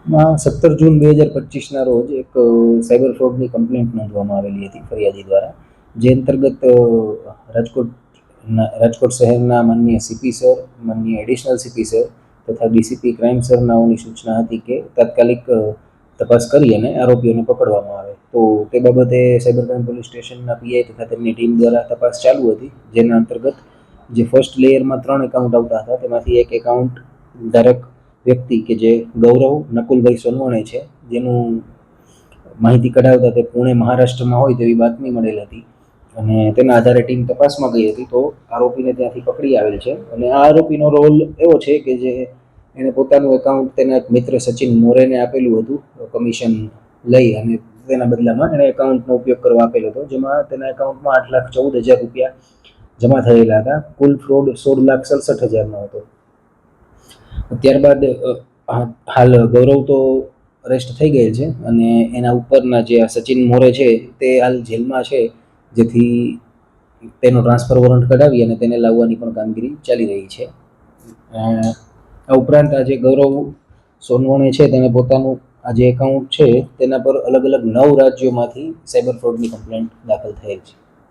17 જૂન 2025ના રોજ એક cyber ફ્રોડની complaint નોંધવામાં આવેલી હતી ફરિયાદી દ્વારા, જે અંતર્ગત રાજકોટ શહેરના માનનીય સીપી સર, માનનીય એડિશનલ સીપી સર તથા ડીસીપી ક્રાઇમ સર નાઓની સૂચના હતી કે તાત્કાલિક તપાસ કરી અને આરોપીઓને પકડવામાં આવે. તો તે બાબતે સાયબર ક્રાઇમ પોલીસ સ્ટેશનના પીઆઈ તથા તેમની ટીમ દ્વારા તપાસ ચાલુ હતી, જેના અંતર્ગત જે ફર્સ્ટ લેયરમાં 3 એકાઉન્ટ આવતા હતા તેમાંથી એક એકાઉન્ટ ધારક વ્યક્તિ કે જે ગૌરવ નકુલભાઈ સોનવણે છે, જેનું માહિતી કઢાવતા તે પુણે મહારાષ્ટ્રમાં હોય તેવી બાતમી મળેલ હતી અને તેના આધારે ટીમ તપાસમાં ગઈ હતી. તો આરોપીને ત્યાંથી પકડી આવેલ છે અને આ આરોપીનો રોલ એવો છે કે જે એણે પોતાનું એકાઉન્ટ તેના એક મિત્ર સચિન મોરેને આપેલું હતું કમિશન લઈ, અને તેના બદલામાં એણે એકાઉન્ટનો ઉપયોગ કરવા આપેલો હતો, જેમાં તેના એકાઉન્ટમાં 8,14,000 રૂપિયા જમા થયેલા હતા. કુલ ફ્રોડ 16,67,000નો હતો. ત્યારબાદ હાલ ગૌરવ તો અરેસ્ટ થઈ ગયેલ છે અને એના ઉપરના જે આ સચિન મોરે છે તે હાલ જેલમાં છે, જેથી તેનો ટ્રાન્સફર વોરંટ કઢાવી અને તેને લાવવાની પણ કામગીરી ચાલી રહી છે. આ ઉપરાંત આ જે ગૌરવ સોનવણે છે તેને પોતાનું આ જે એકાઉન્ટ છે તેના પર અલગ અલગ 9 રાજ્યોમાંથી સાયબર ફ્રોડની કમ્પ્લેન્ટ દાખલ થયેલ છે.